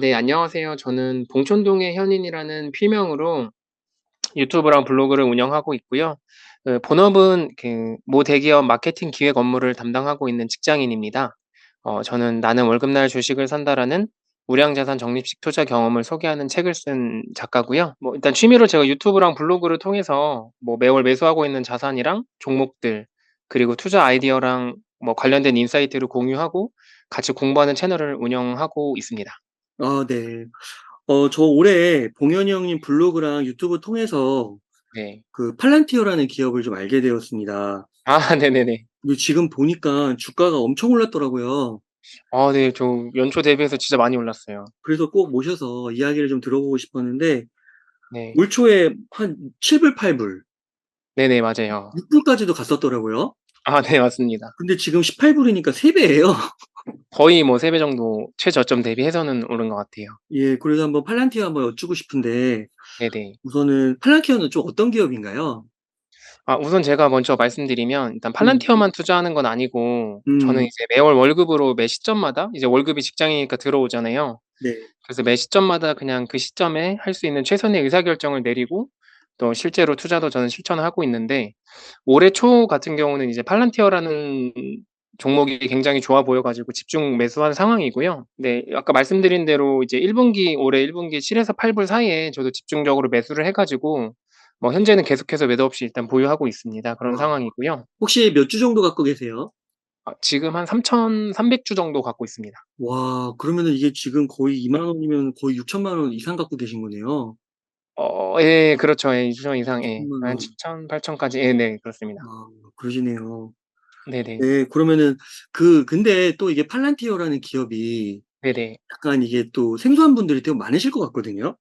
네, 안녕하세요. 저는 봉천동의 현인이라는 필명으로 유튜브랑 블로그를 운영하고 있고요. 본업은 모 대기업 마케팅 기획 업무를 담당하고 있는 직장인입니다. 저는 나는 월급날 주식을 산다라는 우량자산 적립식 투자 경험을 소개하는 책을 쓴 작가고요. 일단 취미로 제가 유튜브랑 블로그를 통해서 매월 매수하고 있는 자산이랑 종목들, 그리고 투자 아이디어랑 관련된 인사이트를 공유하고 같이 공부하는 채널을 운영하고 있습니다. 아 네. 저 올해 봉현이 형님 블로그랑 유튜브 통해서 네. 그 팔란티어라는 기업을 좀 알게 되었습니다. 네네네. 근데 지금 보니까 주가가 엄청 올랐더라고요. 네. 저 연초 대비해서 진짜 많이 올랐어요. 그래서 꼭 모셔서 이야기를 좀 들어보고 싶었는데 네. 올 초에 한 7 불, 8 불, 네네. 맞아요. 6 불까지도 갔었더라고요. 네, 맞습니다. 근데 지금 18 불이니까 3 배예요. 거의 3배 정도 최저점 대비해서는 오른 것 같아요. 예. 그래서 한번 팔란티어 한번 여쭈고 싶은데 네네. 우선은 팔란티어는 좀 어떤 기업인가요? 우선 제가 먼저 말씀드리면 일단 음. 팔란티어만 투자하는 건 아니고 저는 음. 이제 매월 월급으로 매 시점마다 이제 월급이 직장이니까 들어오잖아요. 네. 그래서 매 시점마다 그냥 그 시점에 할 수 있는 최선의 의사결정을 내리고 또 실제로 투자도 저는 실천을 하고 있는데 올해 초 같은 경우는 이제 팔란티어라는 종목이 굉장히 좋아 보여 가지고 집중 매수한 상황이고요. 네. 아까 말씀드린 대로 이제 1 분기 올해 1 분기 7 에서 8불 사이에 저도 집중적으로 매수를 해 가지고 현재는 계속해서 매도 없이 일단 보유하고 있습니다. 그런 와. 상황이고요. 혹시 몇 주 정도 갖고 계세요? 지금 한 3,300주 정도 갖고 있습니다. 와 그러면은 이게 지금 거의 2만 원이면 거의 6천만 원 이상 갖고 계신 거네요. 예. 그렇죠. 예. 2 주년 이상, 1 예. 만 한 원. 7,000, 8,000 까지, 예, 네. 그렇습니다. 아 그러시네요. 네네. 네 그러면은 근데 또 이게 팔란티어라는 기업이 네네. 약간 이게 또 생소한 분들이 좀 많으실 것 같거든요.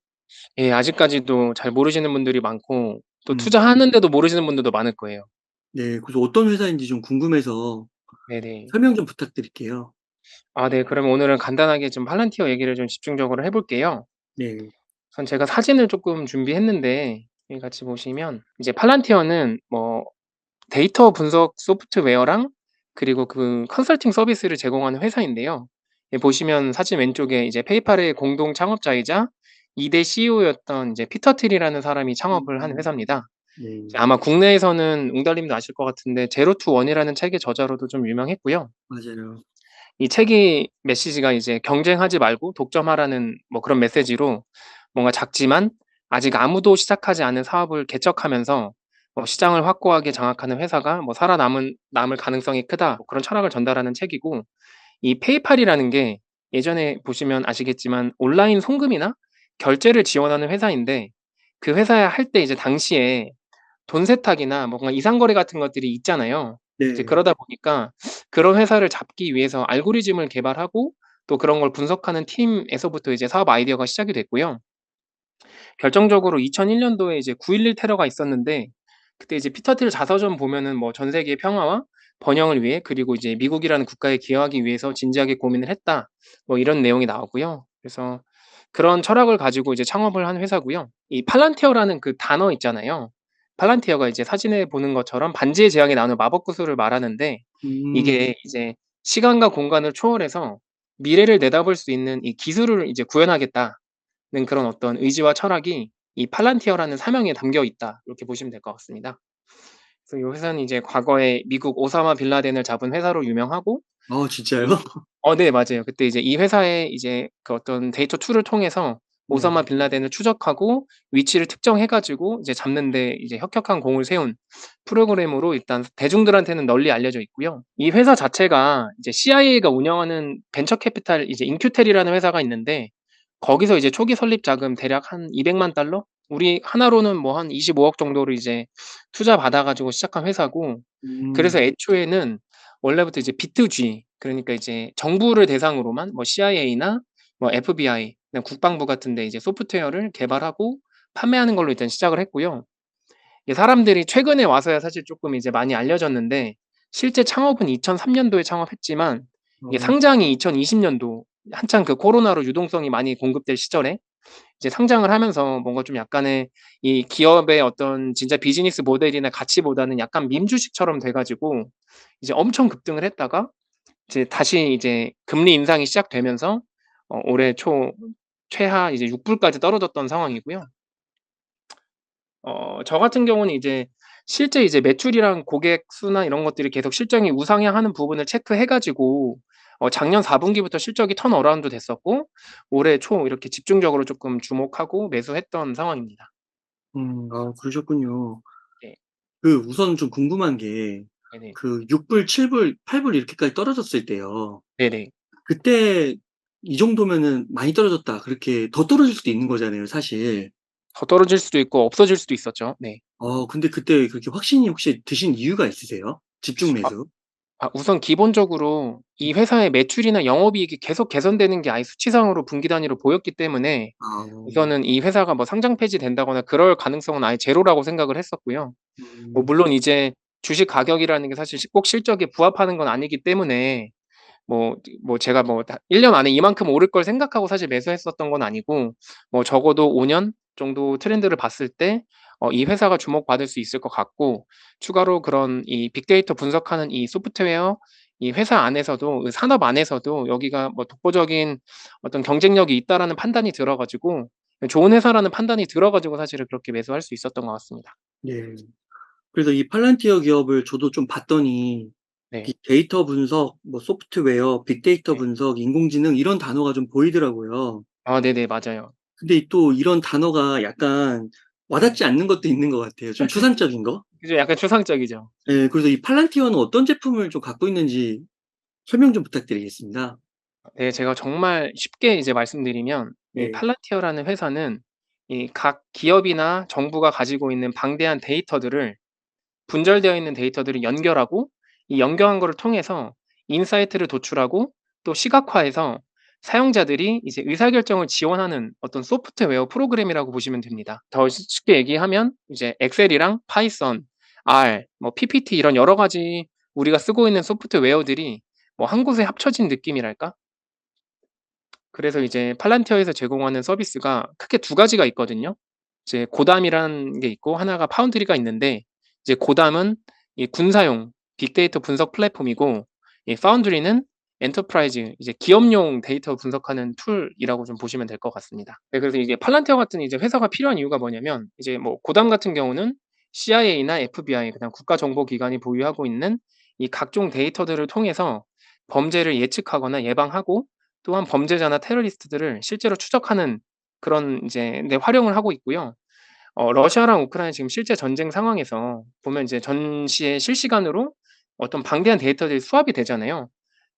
예. 아직까지도 잘 모르시는 분들이 많고 또 음. 투자하는데도 모르시는 분들도 많을 거예요. 네. 그래서 어떤 회사인지 좀 궁금해서 네네. 설명 좀 부탁드릴게요. 네. 그러면 오늘은 간단하게 좀 팔란티어 얘기를 좀 집중적으로 해 볼게요. 네. 우선 제가 사진을 쪼끔 준비했는데 여기 같이 보시면 이제 팔란티어는 데이터 분석 소프트웨어랑 그리고 그 컨설팅 서비스를 제공하는 회사인데요. 보시면 사진 왼쪽에 이제 페이팔의 공동 창업자이자 2대 CEO였던 이제 피터 틸이라는 사람이 창업을 한 음. 회사입니다. 이제 네. 아마 국내에서는 웅달님도 아실 것 같은데 제로 투 원이라는 책의 저자로도 좀 유명했고요. 맞아요. 이 책의 메시지가 이제 "경쟁하지 말고 독점하라."는 그런 메시지로 뭔가 작지만 아직 아무도 시작하지 않은 사업을 개척하면서 시장을 확고하게 장악하는 회사가 살아남은 남을 가능성이 크다, 그런 철학을 전달하는 책이고, 이 페이팔이라는 게 예전에 보시면 아시겠지만 온라인 송금이나 결제를 지원하는 회사인데, 그 회사에 할 때 이제 당시에 돈 세탁이나 뭔가 이상거래 같은 것들이 있잖아요. 이제 네. 그러다 보니까 그런 회사를 잡기 위해서 알고리즘을 개발하고 또 그런 걸 분석하는 팀에서부터 이제 사업 아이디어가 시작이 됐고요. 결정적으로 2001 년도에 이제 9.11 테러가 있었는데, 그때 이제 피터 틸 자서전 보면은 전 세계의 평화와 번영을 위해, 그리고 이제 미국이라는 국가에 기여하기 위해서 진지하게 고민을 했다, 이런 내용이 나오고요. 그래서 그런 철학을 가지고 이제 창업을 한 회사고요. 이 팔란티어라는 그 단어 있잖아요. 팔란티어가 이제 사진에 보는 것처럼 반지의 제왕에 나오는 마법 구슬을 말하는데, 음. 이게 이제 시간과 공간을 초월해서 미래를 내다볼 수 있는 이 기술을 이제 구현하겠다 는 그런 어떤 의지와 철학이 이 팔란티어라는 사명에 담겨 있다, 이렇게 보시면 될 것 같습니다. 그래서 이 회사는 이제 과거에 미국 오사마 빌 라덴을 잡은 회사로 유명하고, 아 진짜요? 이 네, 맞아요. 그때 이제 이 회사의 이제 그 어떤 데이터 툴을 통해서 네. 오사마 빌 라덴을 추적하고 위치를 특정해 가지고 이제 잡는 데 이제 혁혁한 공을 세운 프로그램으로 일단 대중들한테는 널리 알려져 있고요. 이 회사 자체가 이제 CIA가 운영하는 벤처 캐피탈 이제 인큐텔이라는 회사가 있는데, 거기서 이제 초기 설립 자금 대략 한 200만 달러? 우리 하나로는 한 25억 정도를 이제 투자 받아 가지고 시작한 회사고, 그래서 음. 애초에는 원래부터 이제 비투지, 그러니까 이제 정부를 대상으로만 CIA나 FBI, 그냥 국방부 같은 데 이제 소프트웨어를 개발하고 판매하는 걸로 일단 시작을 했고요. 이게 사람들이 최근에 와서야 사실 쪼끔 이제 많이 알려졌는데, 실제 창업은 2003 년도에 창업했지만 이게 어. 상장이 2020 년도, 한창 그 코로나로 유동성이 많이 공급될 시절에 이제 상장을 하면서 뭔가 좀 약간의 이 기업의 어떤 진짜 비즈니스 모델이나 가치보다는 약간 밈 주식처럼 돼 가지고 이제 엄청 급등을 했다가 이제 다시 이제 금리 인상이 시작되면서 올해 초 최하 이제 6 불까지 떨어졌던 상황이고요. 저 같은 경우는 이제 실제 이제 매출이랑 고객 수나 이런 것들이 계속 실적이 우상향하는 부분을 체크해 가지고 작년 4 분기부터 실적이 턴어라운드 됐었고 올해 초 이렇게 집중적으로 쪼끔 주목하고 매수했던 상황입니다. 아 그러셨군요. 네. 우선 좀 궁금한 게 네네. 6 불, 7 불, 8불 이렇게까지 떨어졌을 때요. 네네. 그때 이 정도면은 '많이 떨어졌다.' 그렇게 더 떨어질 수도 있는 거잖아요 사실. 더 떨어질 수도 있고 없어질 수도 있었죠. 네. 근데 그때 그렇게 확신이 혹시 드신 이유가 있으세요? 집중 아 매수? 우선 기본적으로 이 회사의 매출이나 영업이익이 계속 개선되는 게 아예 수치상으로 분기 단위로 보였기 때문에 아. 우선은 이 회사가 뭐 상장 폐지된다거나 그럴 가능성은 아예 제로라고 생각을 했었고요. 뭐 음. 물론 이제 주식 가격이라는 게 사실 꼭 실적에 부합하는 건 아니기 때문에 제가 뭐 다 1년 안에 이만큼 오를 걸 생각하고 사실 매수했었던 건 아니고 뭐 적어도 5년 정도 트렌드를 봤을 때 이 회사가 주목받을 수 있을 것 같고 추가로 그런 이 빅데이터 분석하는 이 소프트웨어 이 회사 안에서도 그 산업 안에서도 여기가 뭐 독보적인 어떤 경쟁력이 있다라는 판단이 들어 가지고 좋은 회사라는 판단이 들어 가지고 사실은 그렇게 매수할 수 있었던 것 같습니다. 네. 그래서 이 팔란티어 기업을 저도 좀 봤더니 이 네. 데이터 분석, 뭐 소프트웨어, 빅데이터 네. 분석, 인공지능 이런 단어가 좀 보이더라고요. 네네. 맞아요. 근데 또 이런 단어가 약간 네. 와닿지 않는 것도 있는 것 같아요. 좀 추상적인 거? 그죠. 약간 추상적이죠. 예. 그래서 이 팔란티어는 어떤 제품을 좀 갖고 있는지 설명 좀 부탁드리겠습니다. 네. 제가 정말 쉽게 이제 말씀드리면 이 네. 팔란티어라는 회사는 이 각 기업이나 정부가 가지고 있는 방대한 데이터들을 분절되어 있는 데이터들을 연결하고 이 연결한 거를 통해서 인사이트를 도출하고 또 시각화해서 사용자들이 이제 의사결정을 지원하는 어떤 소프트웨어 프로그램이라고 보시면 됩니다. 더 쉽게 얘기하면 이제 엑셀이랑 파이썬, R, 뭐 PPT 이런 여러 가지 우리가 쓰고 있는 소프트웨어들이 뭐 한 곳에 합쳐진 느낌이랄까? 그래서 이제 팔란티어에서 제공하는 서비스가 크게 두 가지가 있거든요. 이제 고담이라는 게 있고 하나가 파운드리가 있는데 이제 고담은 이 군사용 빅데이터 분석 플랫폼이고 이 파운드리는 엔터프라이즈 이제 기업용 데이터 분석하는 툴이라고 좀 보시면 될 것 같습니다. 네 그래서 이게 팔란티어 같은 이제 회사가 필요한 이유가 뭐냐면 이제 뭐 고담 같은 경우는 CIA나 FBI 그다음 국가정보기관이 보유하고 있는 이 각종 데이터들을 통해서 범죄를 예측하거나 예방하고 또한 범죄자나 테러리스트들을 실제로 추적하는 그런 이제 데 활용을 하고 있고요. 러시아랑 우크라이나 지금 실제 전쟁 상황에서 보면 이제 전시에 실시간으로 어떤 방대한 데이터들이 수합이 되잖아요.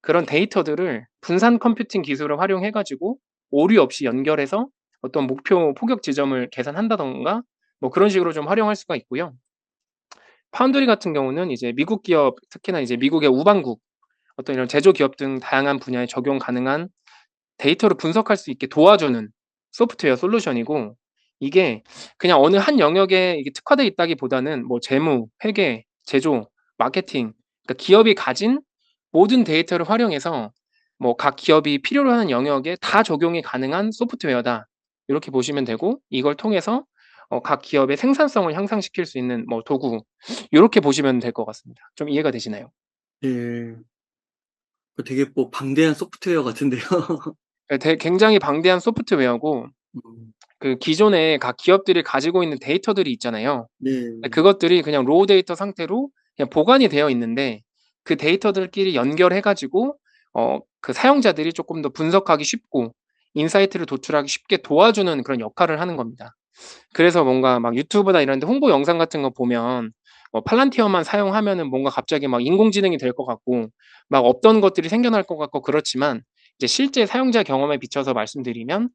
그런 데이터들을 분산 컴퓨팅 기술을 활용해 가지고 오류 없이 연결해서 어떤 목표 포격 지점을 계산한다든가 뭐 그런 식으로 좀 활용할 수가 있고요. 파운드리 같은 경우는 이제 미국 기업 특히나 이제 미국의 우방국 어떤 이런 제조 기업 등 다양한 분야에 적용 가능한 데이터를 분석할 수 있게 도와주는 소프트웨어 솔루션이고 이게 그냥 어느 한 영역에 이게 특화되어 있다기보다는 뭐 재무, 회계, 제조, 마케팅 그러니까 기업이 가진 모든 데이터를 활용해서 뭐 각 기업이 필요로 하는 영역에 다 적용이 가능한 소프트웨어다. 요렇게 보시면 되고 이걸 통해서 각 기업의 생산성을 향상시킬 수 있는 뭐 도구 요렇게 보시면 될 것 같습니다. 좀 이해가 되시나요? 네. 되게 뭐 방대한 소프트웨어 같은데요. 예 굉장히 방대한 소프트웨어고 음. 그 기존에 각 기업들이 가지고 있는 데이터들이 있잖아요. 네. 그것들이 그냥 로우 데이터 상태로 그냥 보관이 되어 있는데 그 데이터들끼리 연결해 가지고 그 사용자들이 쪼끔 더 분석하기 쉽고 인사이트를 도출하기 쉽게 도와주는 그런 역할을 하는 겁니다. 그래서 뭔가 막 유튜브나 이런 데 홍보 영상 같은 거 보면 팔란티어만 사용하면은 뭔가 갑자기 막 인공지능이 될 것 같고 막 없던 것들이 생겨날 것 같고 그렇지만 이제 실제 사용자 경험에 비춰서 말씀드리면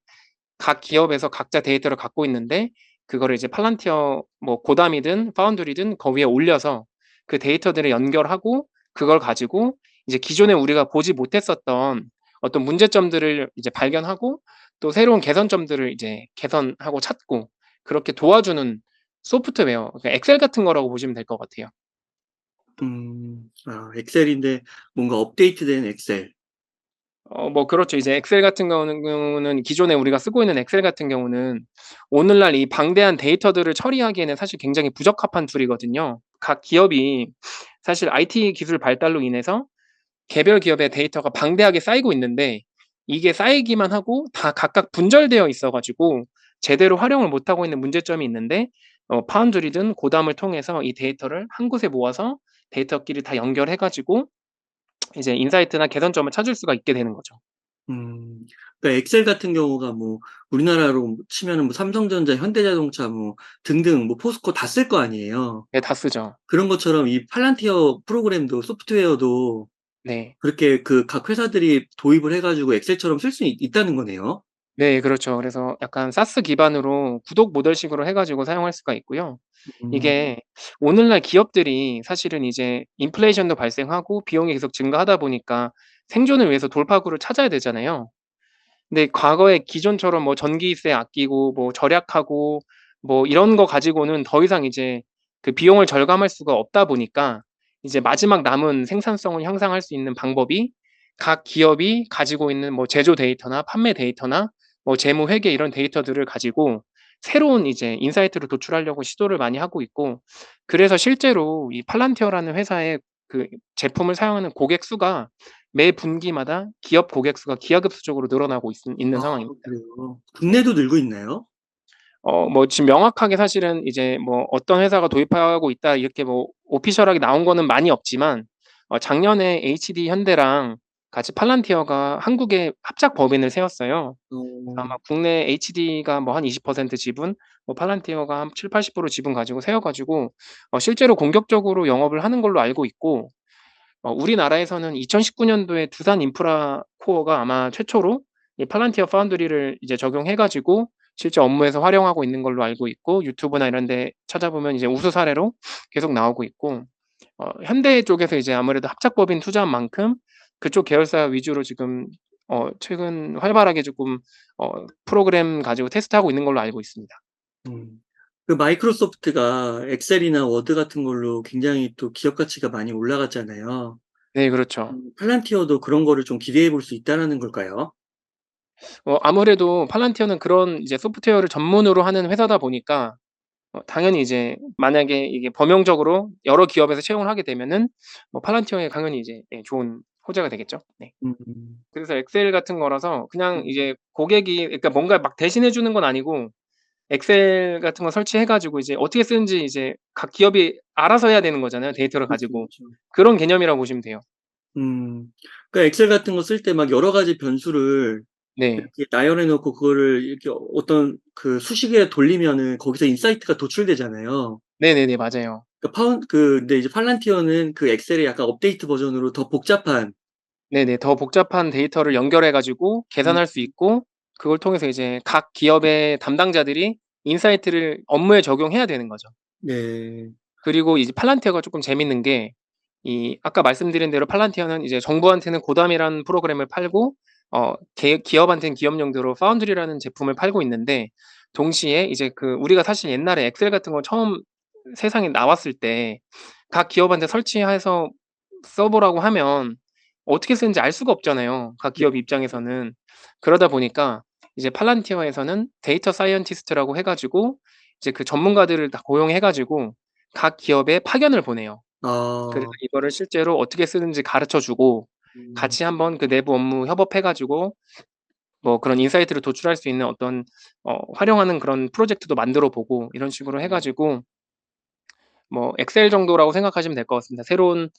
각 기업에서 각자 데이터를 갖고 있는데 그거를 이제 팔란티어 뭐 고담이든 파운드리든 거 위에 올려서 그 데이터들을 연결하고 그걸 가지고 이제 기존에 우리가 보지 못했었던 어떤 문제점들을 이제 발견하고 또 새로운 개선점들을 이제 개선하고 찾고 그렇게 도와주는 소프트웨어 그러니까 엑셀 같은 거라고 보시면 될 것 같아요. 엑셀인데 뭔가 업데이트된 엑셀. 뭐 그렇죠. 이제 엑셀 같은 경우는 기존에 우리가 쓰고 있는 엑셀 같은 경우는 오늘날 이 방대한 데이터들을 처리하기에는 사실 굉장히 부적합한 툴이거든요. 각 기업이 사실 IT 기술 발달로 인해서 개별 기업의 데이터가 방대하게 쌓이고 있는데 이게 쌓이기만 하고 다 각각 분절되어 있어 가지고 제대로 활용을 못하고 있는 문제점이 있는데 파운드리든 고담을 통해서 이 데이터를 한 곳에 모아서 데이터끼리 다 연결해 가지고 이제 인사이트나 개선점을 찾을 수가 있게 되는 거죠. 음. 그러니까 엑셀 같은 경우가 뭐 우리나라로 치면은 뭐 삼성전자, 현대자동차 뭐 등등 뭐 포스코 다 쓸 거 아니에요. 네, 다 쓰죠. 그런 것처럼 이 팔란티어 프로그램도 소프트웨어도 네. 그렇게 그 각 회사들이 도입을 해 가지고 엑셀처럼 쓸 수 있다는 거네요. 네, 그렇죠. 그래서 약간 사스 기반으로 구독 모델식으로 해 가지고 사용할 수가 있고요. 음. 이게 오늘날 기업들이 사실은 이제 인플레이션도 발생하고 비용이 계속 증가하다 보니까 생존을 위해서 돌파구를 찾아야 되잖아요. 근데 과거에 기존처럼 뭐 전기세 아끼고 뭐 절약하고 뭐 이런 거 가지고는 더 이상 이제 그 비용을 절감할 수가 없다 보니까 이제 마지막 남은 생산성을 향상할 수 있는 방법이 각 기업이 가지고 있는 뭐 제조 데이터나 판매 데이터나 뭐 재무 회계 이런 데이터들을 가지고 새로운 이제 인사이트를 도출하려고 시도를 많이 하고 있고, 그래서 실제로 이 팔란티어라는 회사의 그 제품을 사용하는 고객 수가 매 분기마다 기업 고객 수가 기하급수적으로 늘어나고 있는 아 상황입니다. 그래요? 네. 국내도 늘고 있나요? 뭐 지금 명확하게 사실은 이제 뭐 "어떤 회사가 도입하고 있다." 이렇게 뭐 오피셜하게 나온 거는 많이 없지만 작년에 HD 현대랑 같이 팔란티어가 한국에 합작 법인을 세웠어요. 그래서 어. 아마 국내 HD가 뭐 한 20% 지분, 뭐 팔란티어가 한 70-80% 지분 가지고 세워 가지고 실제로 공격적으로 영업을 하는 걸로 알고 있고, 우리나라에서는 2019 년도에 두산 인프라 코어가 아마 최초로 이 팔란티어 파운드리를 이제 적용해 가지고 실제 업무에서 활용하고 있는 걸로 알고 있고, 유튜브나 이런 데 찾아보면 이제 우수 사례로 계속 나오고 있고, 현대 쪽에서 이제 아무래도 합작법인 투자한 만큼 그쪽 계열사 위주로 지금 최근 활발하게 조금 프로그램 가지고 테스트하고 있는 걸로 알고 있습니다. 음. 그 마이크로소프트가 엑셀이나 워드 같은 걸로 굉장히 또 기업 가치가 많이 올라갔잖아요. 네, 그렇죠. 팔란티어도 그런 거를 좀 기대해 볼 수 있다라는 걸까요? 아무래도 팔란티어는 그런 이제 소프트웨어를 전문으로 하는 회사다 보니까 당연히 이제 만약에 이게 범용적으로 여러 기업에서 채용을 하게 되면은 뭐 팔란티어에 당연히 이제 좋은 호재가 되겠죠. 네. 음. 그래서 엑셀 같은 거라서 그냥 음. 이제 고객이, 그러니까 뭔가 막 대신해 주는 건 아니고 엑셀 같은 거 설치해 가지고 이제 어떻게 쓰는지 이제 각 기업이 알아서 해야 되는 거잖아요, 데이터를 그렇죠, 가지고. 그렇죠. 그런 개념이라고 보시면 돼요. 음. 그러니까 엑셀 같은 거 쓸 때 막 여러 가지 변수를 네. 이렇게 나열해 놓고 그거를 이렇게 어떤 그 수식에 돌리면은 거기서 인사이트가 도출되잖아요. 네네네. 맞아요. 그러니까 근데 이제 팔란티어는 그 엑셀의 약간 업데이트 버전으로 더 복잡한. 네네. 더 복잡한 데이터를 연결해 가지고 음. 계산할 수 있고, 그걸 통해서 이제 각 기업의 담당자들이 인사이트를 업무에 적용해야 되는 거죠. 네. 그리고 이제 팔란티어가 쪼끔 재밌는 게, 이 아까 말씀드린 대로 팔란티어는 이제 정부한테는 고담이라는 프로그램을 팔고 기업한테는 기업용도로 파운드리라는 제품을 팔고 있는데, 동시에 이제 그 우리가 사실 옛날에 엑셀 같은 거 처음 세상에 나왔을 때 각 기업한테 설치해서 써 보라고 하면 어떻게 쓰는지 알 수가 없잖아요, 각 네. 기업 입장에서는. 그러다 보니까 이제 팔란티어에서는 데이터 사이언티스트라고 해 가지고 이제 그 전문가들을 다 고용해 가지고 각 기업에 파견을 보내요. 그래서 아. 이거를 실제로 어떻게 쓰는지 가르쳐 주고 음. 같이 한번 그 내부 업무 협업해 가지고 뭐 그런 인사이트를 도출할 수 있는 어떤 활용하는 그런 프로젝트도 만들어 보고, 이런 식으로 해 가지고 뭐 엑셀 정도라고 생각하시면 될 것 같습니다. 새로운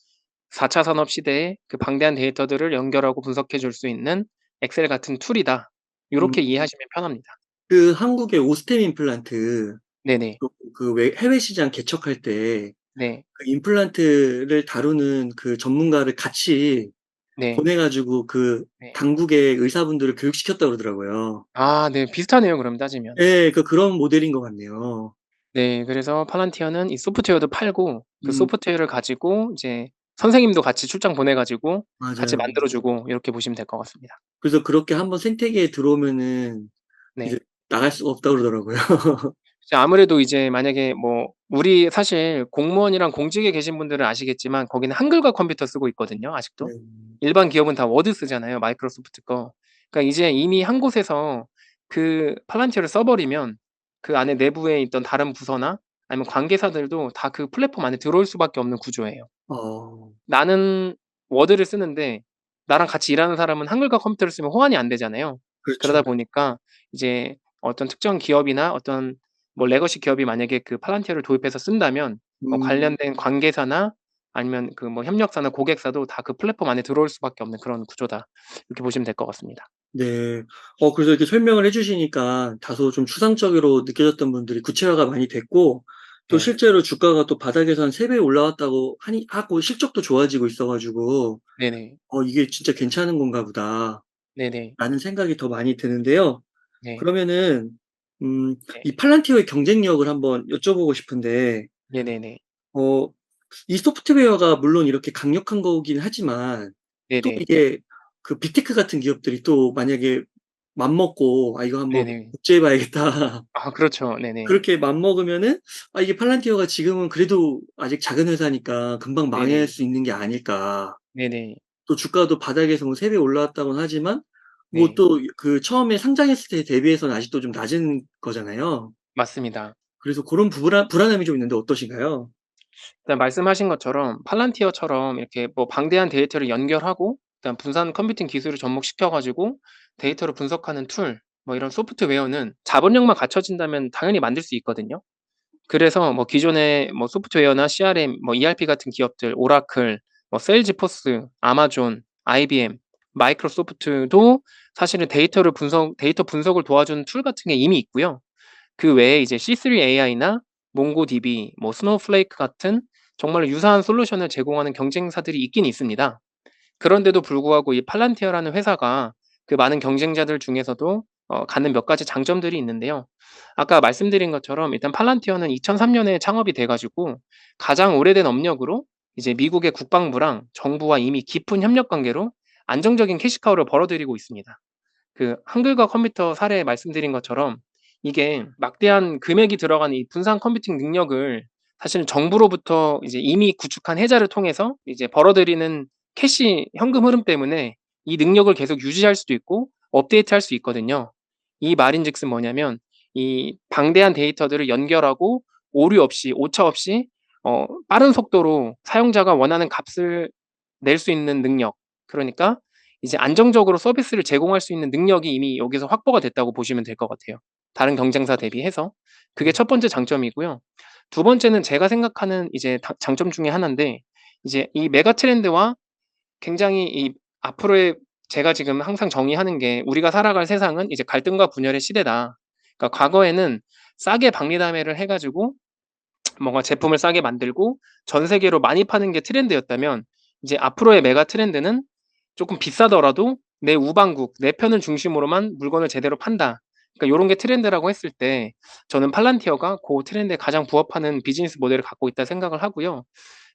4차 산업 시대에 그 방대한 데이터들을 연결하고 분석해 줄 수 있는 엑셀 같은 툴이다. 음. 요렇게 이해하시면 편합니다. 그 한국의 오스템 임플란트 네네. 그 외 해외 시장 개척할 때 네. 그 임플란트를 다루는 그 전문가를 같이 네. 보내 가지고 그 네. 당국의 의사분들을 교육시켰다고 그러더라고요. 아, 네. 비슷하네요, 그럼 따지면. 예. 그런 모델인 것 같네요. 네. 그래서 팔란티어는 이 소프트웨어도 팔고 그 음. 소프트웨어를 가지고 이제 선생님도 같이 출장 보내 가지고 같이 맞아요. 만들어 주고, 이렇게 보시면 될 것 같습니다. 그래서 그렇게 한번 생태계에 들어오면은 이제 네. 나갈 수가 없다고 그러더라고요. 이제 아무래도 이제 만약에 뭐 우리 사실 공무원이랑 공직에 계신 분들은 아시겠지만 거기는 한글과 컴퓨터 쓰고 있거든요, 아직도. 네. 일반 기업은 다 워드 쓰잖아요, 마이크로소프트 거. 그러니까 이제 이미 한 곳에서 그 팔란티어를 써 버리면 그 안에 내부에 있던 다른 부서나 아니면 관계사들도 다 그 플랫폼 안에 들어올 수밖에 없는 구조예요. 어. 나는 워드를 쓰는데 나랑 같이 일하는 사람은 한글과 컴퓨터를 쓰면 호환이 안 되잖아요. 그러다 그렇죠. 보니까 이제 어떤 특정 기업이나 어떤 뭐 레거시 기업이 만약에 그 팔란티어를 도입해서 쓴다면 음. 관련된 관계사나 아니면 그 뭐 협력사나 고객사도 다 그 플랫폼 안에 들어올 수밖에 없는 그런 구조다. 이렇게 보시면 될 것 같습니다. 네. 그래서 이렇게 설명을 해 주시니까 다소 좀 추상적으로 느껴졌던 분들이 구체화가 많이 됐고, 또 네. 실제로 주가가 또 바닥에서 한 3배 올라왔다고 하니 하고 실적도 좋아지고 있어 가지고 네네. '이게 진짜 괜찮은 건가 보다.'라는 네네. 생각이 더 많이 드는데요. 네. 그러면은 네. 이 팔란티어의 경쟁력을 한번 여쭤보고 싶은데, 네네네. 어 이 소프트웨어가 물론 이렇게 강력한 거긴 하지만 또 네네. 이게 그 빅테크 같은 기업들이 또 만약에 맘먹고 '아 이거 한번 네네. 복제해 봐야겠다.' 아 그렇죠. 네네. 그렇게 맘먹으면은 이게 팔란티어가 지금은 그래도 아직 작은 회사니까 금방 망할 네네. 수 있는 게 아닐까. 네네. 또 주가도 바닥에서 뭐 3배 올라왔다고는 하지만 뭐 네. 또 그 처음에 상장했을 때 대비해서는 아직도 좀 낮은 거잖아요. 맞습니다. 그래서 고런 불안함이 좀 있는데 어떠신가요? 일단 말씀하신 것처럼 팔란티어처럼 이렇게 뭐 방대한 데이터를 연결하고 일단 분산 컴퓨팅 기술을 접목시켜 가지고 데이터를 분석하는 툴 뭐 이런 소프트웨어는 자본력만 갖춰진다면 당연히 만들 수 있거든요. 그래서 뭐 기존의 뭐 소프트웨어나 CRM, 뭐 ERP 같은 기업들, 오라클, 뭐 세일즈포스, 아마존, IBM, 마이크로소프트도 사실은 데이터 분석을 도와주는 툴 같은 게 이미 있고요. 그 외에 이제 C3 AI나 몽고DB, 뭐 스노우플레이크 같은 정말로 유사한 솔루션을 제공하는 경쟁사들이 있긴 있습니다. 그런데도 불구하고 이 팔란티어라는 회사가 그 많은 경쟁자들 중에서도 갖는 몇 가지 장점들이 있는데요. 아까 말씀드린 것처럼 일단 팔란티어는 2003 년에 창업이 돼 가지고 가장 오래된 업력으로 이제 미국의 국방부랑 정부와 이미 깊은 협력 관계로 안정적인 캐시카우를 벌어들이고 있습니다. 그 한글과 컴퓨터 사례 말씀드린 것처럼 이게 막대한 금액이 들어간 이 분산 컴퓨팅 능력을 사실은 정부로부터 이제 이미 구축한 해자를 통해서 이제 벌어들이는 캐시 현금 흐름 때문에 이 능력을 계속 유지할 수도 있고 업데이트할 수 있거든요. 이 말인즉슨 뭐냐면 이 방대한 데이터들을 연결하고 오류 없이 오차 없이 빠른 속도로 사용자가 원하는 값을 낼 수 있는 능력, 그러니까 이제 안정적으로 서비스를 제공할 수 있는 능력이 이미 여기서 확보가 됐다고 보시면 될 것 같아요, 다른 경쟁사 대비해서. 그게 음. 첫 번째 장점이고요. 두 번째는 제가 생각하는 이제 장점 중에 하나인데, 이제 이 메가 트렌드와 굉장히 이 앞으로의 제가 지금 항상 정의하는 게 '우리가 살아갈 세상은 이제 갈등과 분열의 시대다.' 그러니까 과거에는 싸게 박리다매를 해 가지고 뭔가 제품을 싸게 만들고 전 세계로 많이 파는 게 트렌드였다면, 이제 앞으로의 메가 트렌드는 쪼끔 비싸더라도 내 우방국, 내 편을 중심으로만 물건을 제대로 판다. 그러니까 요런 게 트렌드라고 했을 때 저는 팔란티어가 고 트렌드에 가장 부합하는 비즈니스 모델을 갖고 있다 생각을 하고요.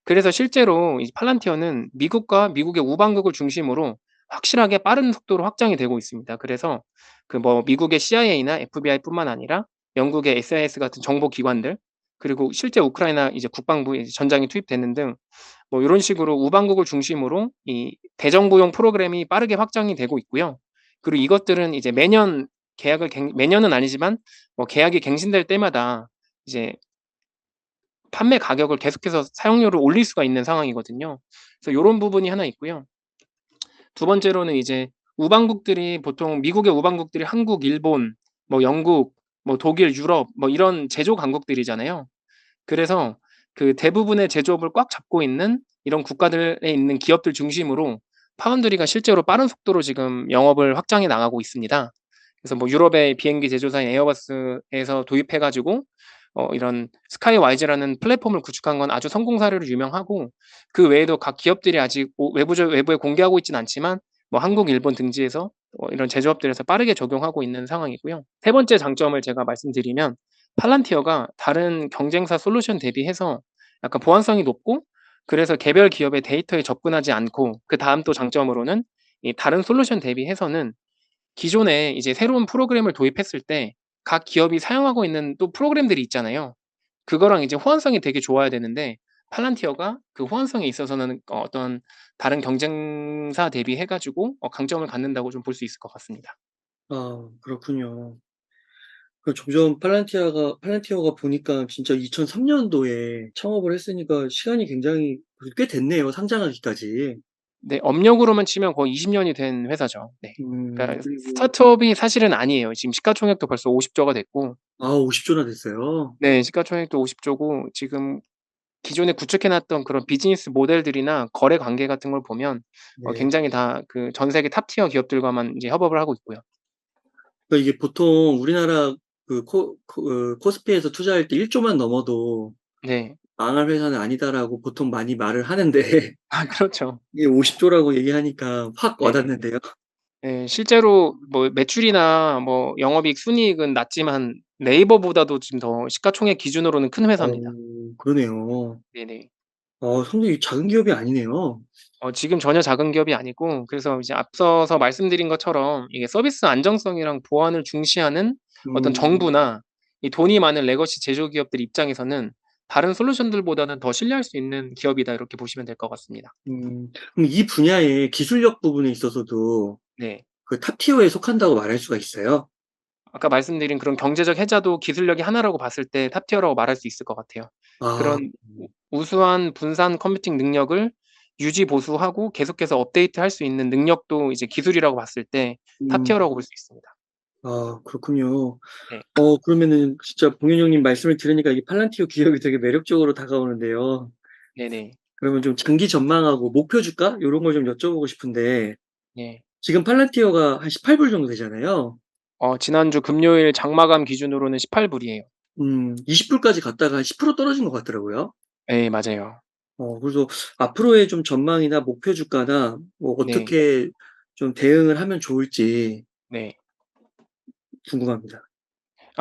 그래서 실제로 이 팔란티어는 미국과 미국의 우방국을 중심으로 확실하게 빠른 속도로 확장이 되고 있습니다. 그래서 그 뭐 미국의 CIA나 FBI뿐만 아니라 영국의 SIS 같은 정보 기관들, 그리고 실제 우크라이나 이제 국방부에 이제 전장이 투입되는 등 뭐 요런 식으로 우방국을 중심으로 이 대정부용 프로그램이 빠르게 확장이 되고 있고요. 그리고 이것들은 이제 매년은 아니지만 뭐 계약이 갱신될 때마다 이제 판매 가격을 계속해서 사용료를 올릴 수가 있는 상황이거든요. 그래서 요런 부분이 하나 있고요. 두 번째로는 이제 우방국들이 보통 미국의 우방국들이 한국, 일본, 뭐 영국, 뭐 독일, 유럽 뭐 이런 제조 강국들이잖아요. 그래서 그 대부분의 제조업을 꽉 잡고 있는 이런 국가들에 있는 기업들 중심으로 파운드리가 실제로 빠른 속도로 지금 영업을 확장해 나가고 있습니다. 그래서 뭐 유럽의 비행기 제조사인 에어버스에서 도입해 가지고 이런 스카이와이즈라는 플랫폼을 구축한 건 아주 성공 사례로 유명하고, 그 외에도 각 기업들이 아직 외부에 공개하고 있진 않지만 뭐 한국, 일본 등지에서 이런 제조업들에서 빠르게 적용하고 있는 상황이고요. 세 번째 장점을 제가 말씀드리면, 팔란티어가 다른 경쟁사 솔루션 대비해서 약간 보안성이 높고, 그래서 개별 기업의 데이터에 접근하지 않고, 그다음 또 장점으로는 이 다른 솔루션 대비해서는 기존에 이제 새로운 프로그램을 도입했을 때 각 기업이 사용하고 있는 또 프로그램들이 있잖아요. 그거랑 이제 호환성이 되게 좋아야 되는데 팔란티어가 그 호환성에 있어서는 어떤 다른 경쟁사 대비해 가지고 강점을 갖는다고 좀 볼 수 있을 것 같습니다. 그렇군요. 점점 팔란티어가 보니까 진짜 2003 년도에 창업을 했으니까 시간이 굉장히 꽤 됐네요, 상장하기까지. 네. 업력으로만 치면 거의 20 년이 된 회사죠. 네. 그러니까 그리고 스타트업이 사실은 아니에요. 지금 시가총액도 벌써 50 조가 됐고, 50 조나 됐어요? 네, 시가총액도 50 조고, 지금 기존에 구축해 놨던 그런 비즈니스 모델들이나 거래 관계 같은 걸 보면 네. 굉장히 다 그 전 세계 탑 티어 기업들과만 이제 협업을 하고 있고요. 그러니까 이게 보통 우리나라 코스피에서 투자할 때 1 조만 넘어도 네. '망할 회사는 아니다.'라고 보통 많이 말을 하는데 아, 그렇죠. 이게 50 조라고 얘기하니까 확 네네. 와닿는데요. 예, 실제로 뭐 매출이나 뭐 영업이익, 순이익은 낮지만 네이버보다도 지금 더 시가총액 기준으로는 큰 회사입니다. 그러네요. 네네. 상당히 작은 기업이 아니네요. 지금 전혀 작은 기업이 아니고, 그래서 이제 앞서서 말씀드린 것처럼 이게 서비스 안정성이랑 보안을 중시하는 어떤 음. 정부나 이 돈이 많은 레거시 제조기업들 입장에서는 '다른 솔루션들보다는 더 신뢰할 수 있는 기업이다.' 이렇게 보시면 될 것 같습니다. 그럼 이 분야의 기술력 부분에 있어서도 네. 그 탑 티어에 속한다고 말할 수가 있어요? 아까 말씀드린 그런 경제적 혜자도 기술력이 하나라고 봤을 때 탑 티어라고 말할 수 있을 것 같아요. 아. 그런 우수한 분산 컴퓨팅 능력을 유지 보수하고 계속해서 업데이트할 수 있는 능력도 이제 기술이라고 봤을 때 탑 음. 티어라고 볼 수 있습니다. 그렇군요. 네. 그러면은 진짜 봉윤 형님 말씀을 들으니까 이 팔란티오 기업이 되게 매력적으로 다가오는데요. 네네. 그러면 좀 장기 전망하고 목표 주가 요런 걸 좀 여쭤보고 싶은데 네. 지금 팔란티어가 한 18불 정도 되잖아요. 지난주 금요일 장마감 기준으로는 18 불이에요. 20불까지 갔다가 한 10% 떨어진 것 같더라고요. 예, 맞아요. 그래서 앞으로의 좀 전망이나 목표 주가나 뭐 네. 어떻게 좀 대응을 하면 좋을지 네. 궁금합니다.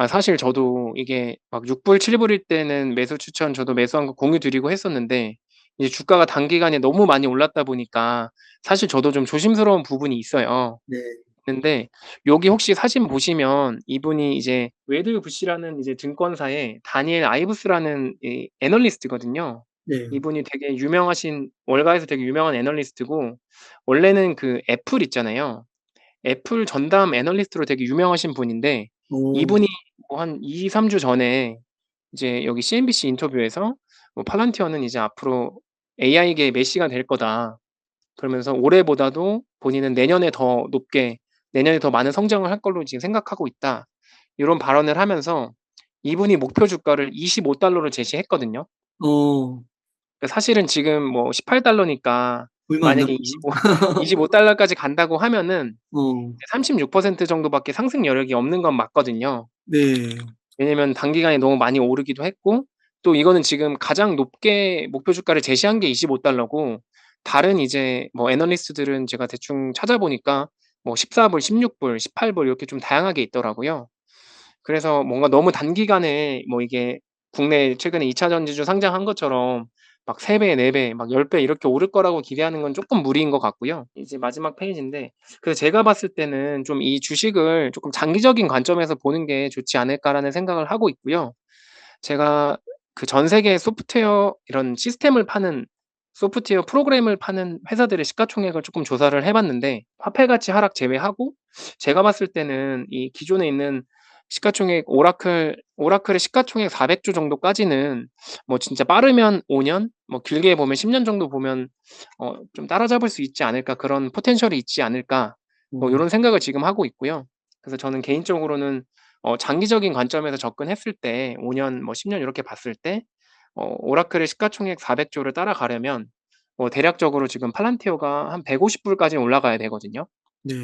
사실 저도 이게 막 6 불, 7 불일 때는 매수 추천 저도 매수한 거 공유 드리고 했었는데, 이제 주가가 단기간에 너무 많이 올랐다 보니까 사실 저도 좀 조심스러운 부분이 있어요. 네. 근데 여기 혹시 사진 보시면 이분이 이제 웨드부시라는 이제 증권사의 다니엘 아이브스라는 이 애널리스트거든요. 네. 이분이 되게 유명하신, 월가에서 되게 유명한 애널리스트고, 원래는 그 애플 있잖아요. 애플 전담 애널리스트로 되게 유명하신 분인데, 어. 이분이 뭐 한 2-3주 전에 이제 여기 CNBC 인터뷰에서 뭐 "팔란티어는 이제 앞으로 AI계의 메시가 될 거다." 그러면서 올해보다도 본인은 내년에 더 많은 성장을 할 걸로 지금 생각하고 있다, 요런 발언을 하면서 이분이 목표 주가를 25 달러로 제시했거든요. 어. 사실은 지금 뭐 18 달러니까 얼마 안 만약에 남았네요. 25 달러까지 간다고 하면은 어. 36% 정도밖에 상승 여력이 없는 건 맞거든요. 네. 왜냐면 단기간에 너무 많이 오르기도 했고, 또 이거는 지금 가장 높게 목표 주가를 제시한 게 25 달러고, 다른 이제 뭐 애널리스트들은 제가 대충 찾아보니까 뭐 14 불, 16 불, 18불 이렇게 좀 다양하게 있더라고요. 그래서 뭔가 너무 단기간에 뭐 이게 국내 최근에 2차 전지주 상장한 것처럼 막 3 배, 4배 막 10배 이렇게 오를 거라고 기대하는 건 쪼끔 무리인 것 같고요. 이제 마지막 페이지인데, 그래서 제가 봤을 때는 좀 이 주식을 쪼끔 '장기적인 관점에서 보는 게 좋지 않을까.'라는 생각을 하고 있고요. 제가 그 전 세계 소프트웨어 이런 시스템을 파는, 소프트웨어 프로그램을 파는 회사들의 시가총액을 쪼끔 조사를 해 봤는데, 화폐 가치 하락 제외하고 제가 봤을 때는 이 기존에 있는 시가총액, 오라클의 시가총액 400조 정도까지는 뭐 진짜 빠르면 5 년, 뭐 길게 보면 10년 정도 보면 좀 따라잡을 수 있지 않을까, 그런 포텐셜이 있지 않을까, 뭐 음. 요런 생각을 지금 하고 있고요. 그래서 저는 개인적으로는 장기적인 관점에서 접근했을 때 5 년 뭐 10년 요렇게 봤을 때 오라클의 시가총액 400 조를 따라가려면 대략적으로 지금 팔란티어가 한 150 불까지는 올라가야 되거든요. 네.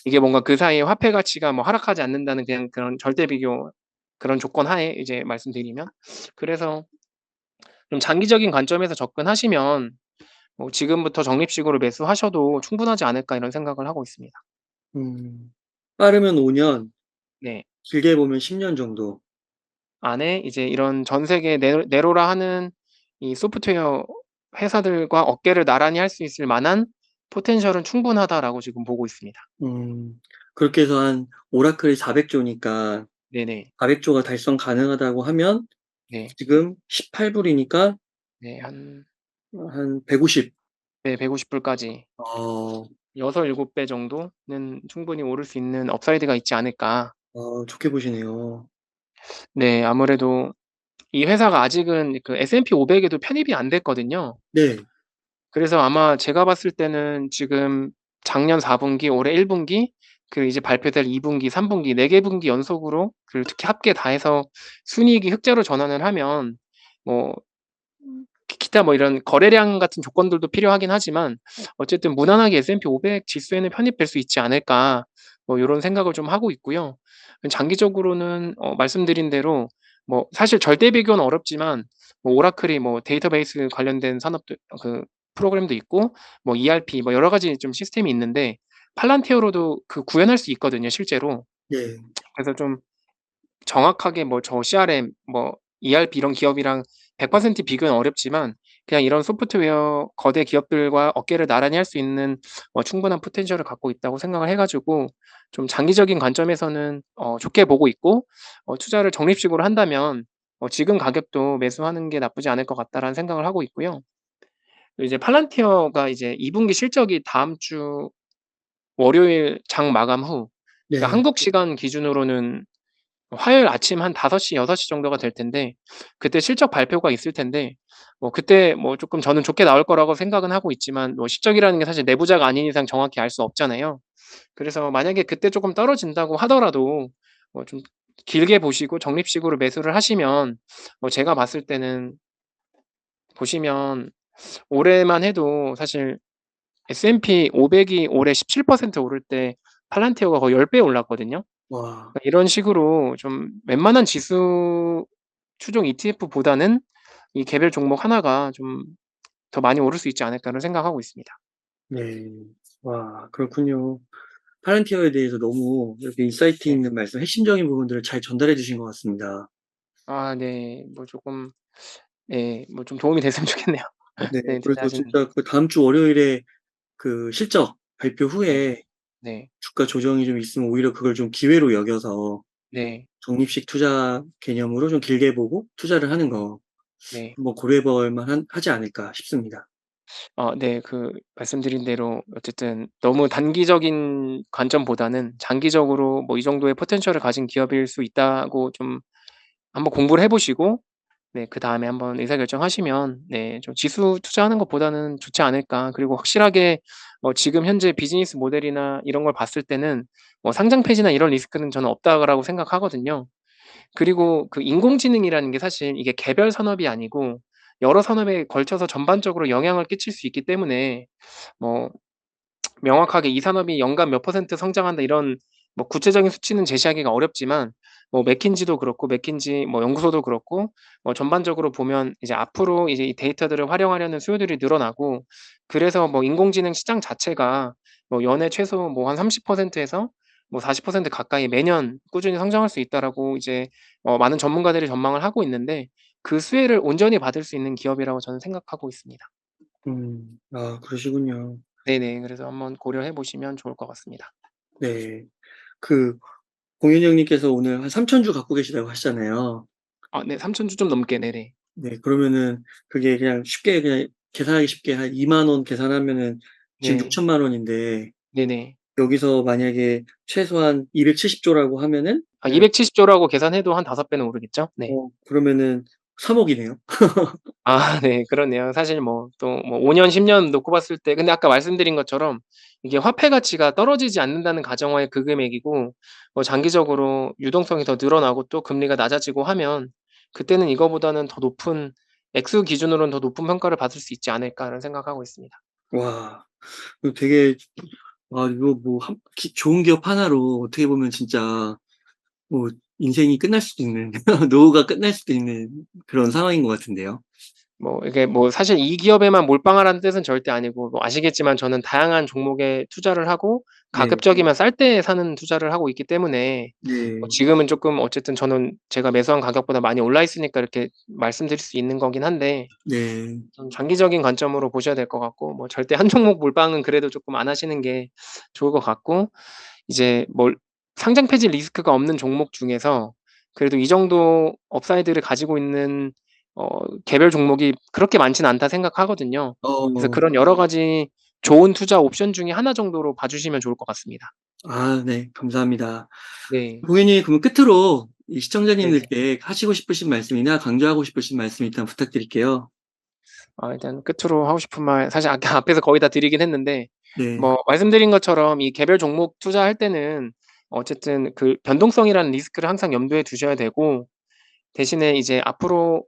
이게 뭔가 그 사이에 화폐 가치가 뭐 하락하지 않는다는 그냥 그런 절대 비교, 그런 조건 하에 이제 말씀드리면, 그래서 좀 장기적인 관점에서 접근하시면 뭐 '지금부터 적립식으로 매수하셔도 충분하지 않을까.' 이런 생각을 하고 있습니다. 음. 빠르면 5 년, 네. 길게 보면 10년 정도. 안에 이제 이런 전 세계 네로라 하는 이 소프트웨어 회사들과 어깨를 나란히 할 수 있을 만한 포텐셜은 충분하다라고 지금 보고 있습니다. 음. 그렇게 해서 한 오라클이 400 조니까 네네. 400 조가 달성 가능하다고 하면 네. 지금 18 불이니까 네. 한 150. 네, 150 불까지 어. 6-7배 정도는 충분히 오를 수 있는 업사이드가 있지 않을까. 좋게 보시네요. 네. 아무래도 이 회사가 아직은 그 S&P 500 에도 편입이 안 됐거든요. 네. 그래서 아마 제가 봤을 때는 지금 작년 4분기, 올해 1분기, 그 이제 발표될 2분기, 3분기, 4개 분기 연속으로, 그리고 특히 합계 다 해서 순이익이 흑자로 전환을 하면 뭐 기타 뭐 이런 거래량 같은 조건들도 필요하긴 하지만 어쨌든 무난하게 S&P 500 지수에는 편입될 수 있지 않을까, 뭐 요런 생각을 좀 하고 있고요. 장기적으로는 말씀드린 대로 뭐 사실 절대 비교는 어렵지만 뭐 오라클이 뭐 데이터베이스 관련된 산업도 그 프로그램도 있고 뭐 ERP 뭐 여러 가지 좀 시스템이 있는데 팔란티어로도 그 구현할 수 있거든요, 실제로. 네. 그래서 좀 정확하게 뭐 저 CRM 뭐 ERP 이런 기업이랑 100% 비교는 어렵지만 그냥 이런 소프트웨어 거대 기업들과 어깨를 나란히 할 수 있는 충분한 포텐셜을 갖고 있다고 생각을 해 가지고 좀 장기적인 관점에서는 좋게 보고 있고, 투자를 적립식으로 한다면 지금 가격도 매수하는 게 나쁘지 않을 것 같다라는 생각을 하고 있고요. 이제 팔란티어가 이제 2분기 실적이 다음 주 월요일 장 마감 후, 그러니까 네. 한국 시간 기준으로는 화요일 아침 한 5시, 6시 정도가 될 텐데 그때 실적 발표가 있을 텐데 뭐 그때 뭐 쪼끔 저는 좋게 나올 거라고 생각은 하고 있지만 뭐 실적이라는 게 사실 내부자가 아닌 이상 정확히 알 수 없잖아요. 그래서 만약에 그때 쪼끔 떨어진다고 하더라도 좀 길게 보시고 적립식으로 매수를 하시면 제가 봤을 때는 보시면 올해만 해도 사실 S&P 500이 올해 17% 오를 때 팔란티어가 거의 10배 올랐거든요. 와. 그러니까 이런 식으로 좀 웬만한 지수 추종 ETF보다는 이 개별 종목 하나가 좀 더 많이 오를 수 있지 않을까라는 생각하고 있습니다. 네. 와, 그렇군요. 팔런티어에 대해서 너무 이렇게 인사이트 네. 있는 말씀, 핵심적인 부분들을 잘 전달해 주신 것 같습니다. 아 네. 뭐 쪼끔 예 뭐 좀 도움이 됐으면 좋겠네요. 네. 네 진짜 그래서 하시는. 진짜 그 다음 주 월요일에 그 실적 발표 네. 후에 네. 주가 조정이 좀 있으면 오히려 그걸 좀 기회로 여겨서 네. 적립식 투자 개념으로 좀 길게 보고 투자를 하는 거 네. 한번 고려해 볼 만한 하지 않을까 싶습니다. 네. 그 말씀드린 대로 어쨌든 너무 단기적인 관점보다는 장기적으로 뭐 이 정도의 포텐셜을 가진 기업일 수 있다고 좀 한번 공부를 해 보시고 네 그다음에 한번 의사결정하시면 네 좀 지수 투자하는 것보다는 좋지 않을까. 그리고 확실하게 지금 현재 비즈니스 모델이나 이런 걸 봤을 때는 상장 폐지나 이런 리스크는 저는 없다라고 생각하거든요. 그리고 그 인공지능이라는 게 사실 이게 개별 산업이 아니고 여러 산업에 걸쳐서 전반적으로 영향을 끼칠 수 있기 때문에 뭐 명확하게 이 산업이 연간 몇 퍼센트 성장한다 이런 뭐 구체적인 수치는 제시하기가 어렵지만 뭐 맥킨지도 그렇고 맥킨지 뭐 연구소도 그렇고 전반적으로 보면 이제 앞으로 이제 이 데이터들을 활용하려는 수요들이 늘어나고, 그래서 뭐 인공지능 시장 자체가 뭐 연에 최소 뭐 한 30% 에서 뭐 40% 가까이 매년 꾸준히 성장할 수 있다라고 이제 많은 전문가들이 전망을 하고 있는데 그 수혜를 온전히 받을 수 있는 기업이라고 저는 생각하고 있습니다. 아, 그러시군요. 네네. 그래서 한번 고려해 보시면 좋을 것 같습니다. 네. 그 공윤 형님께서 오늘 한 3,000주 갖고 계시다고 하시잖아요. 네. 3천 주 좀 넘게. 네네. 네. 그러면은 그게 그냥 쉽게 그냥 계산하기 쉽게 한 2만 원 계산하면은 지금 6 네. 천만 원인데 네네. 여기서 만약에 최소한 270 조라고 하면은 270 조라고 계산해도 한 5 배는 오르겠죠? 네. 그러면은 3억 이네요. 네. 그렇네요. 사실 뭐 또 뭐 5 년 10년 놓고 봤을 때 근데 아까 말씀드린 것처럼 이게 화폐 가치가 떨어지지 않는다는 가정하에 그 금액이고 장기적으로 유동성이 더 늘어나고 또 금리가 낮아지고 하면 그때는 이거보다는 더 높은 액수 기준으로는 더 높은 평가를 받을 수 있지 않을까라는 생각하고 있습니다. 와. 이거 되게 이거 뭐 한 기 좋은 기업 하나로 어떻게 보면 진짜 뭐 인생이 끝날 수도 있는 노후가 끝날 수도 있는 그런 상황인 것 같은데요. 뭐 이게 뭐 사실 이 기업에만 몰빵하라는 뜻은 절대 아니고 뭐 아시겠지만 저는 다양한 종목에 투자를 하고 네. 가급적이면 쌀 때 사는 투자를 하고 있기 때문에 네. 지금은 쪼끔 어쨌든 저는 제가 매수한 가격보다 많이 올라 있으니까 이렇게 말씀드릴 수 있는 거긴 한데 네. 좀 장기적인 관점으로 보셔야 될 것 같고 절대 한 종목 몰빵은 그래도 쪼끔 안 하시는 게 좋을 것 같고, 이제 뭘 상장 폐지 리스크가 없는 종목 중에서 그래도 이 정도 업사이드를 가지고 있는 어 개별 종목이 그렇게 많지는 않다 생각하거든요. 그래서 어. 그런 여러 가지 좋은 투자 옵션 중에 하나 정도로 봐 주시면 좋을 것 같습니다. 네. 감사합니다. 네. 고객님, 그러면 끝으로 이 네네. 시청자님들께 하시고 싶으신 말씀이나 강조하고 싶으신 말씀 있다면 부탁드릴게요. 일단 끝으로 하고 싶은 말, 사실 아까 앞에서 거의 다 드리긴 했는데, 네. 뭐 말씀드린 것처럼 이 개별 종목 투자할 때는 어쨌든 그 변동성이라는 리스크를 항상 염두에 두셔야 되고, 대신에 이제 앞으로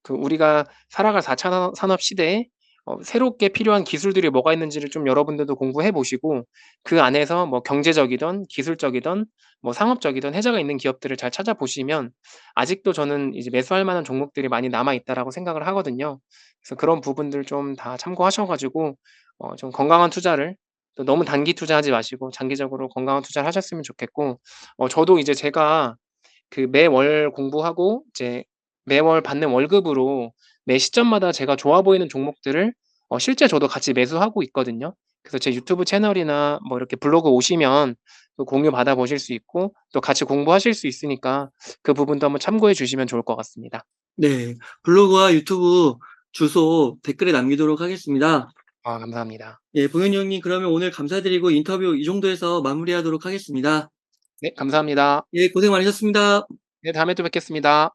그 우리가 살아갈 4차 산업 시대에 새롭게 필요한 기술들이 뭐가 있는지를 좀 여러분들도 공부해 보시고, 그 안에서 뭐 경제적이든 기술적이든 뭐 상업적이든 혜자가 있는 기업들을 잘 찾아보시면 아직도 저는 이제 매수할 만한 종목들이 많이 남아 있다라고 생각을 하거든요. 그래서 그런 부분들 좀 다 참고하셔 가지고 좀 건강한 투자를, 또 너무 단기 투자하지 마시고 장기적으로 건강한 투자를 하셨으면 좋겠고, 저도 이제 제가 그 매월 공부하고 이제 매월 받는 월급으로 매 시점마다 제가 좋아 보이는 종목들을 실제 저도 같이 매수하고 있거든요. 그래서 제 유튜브 채널이나 뭐 이렇게 블로그 오시면 또 공유 받아 보실 수 있고 또 같이 공부하실 수 있으니까 그 부분도 한번 참고해 주시면 좋을 것 같습니다. 네. 블로그와 유튜브 주소 댓글에 남기도록 하겠습니다. 감사합니다. 예, 봉현이 형님 그러면 오늘 감사드리고 인터뷰 이 정도에서 마무리하도록 하겠습니다. 네, 감사합니다. 예, 고생 많으셨습니다. 네, 다음에 또 뵙겠습니다.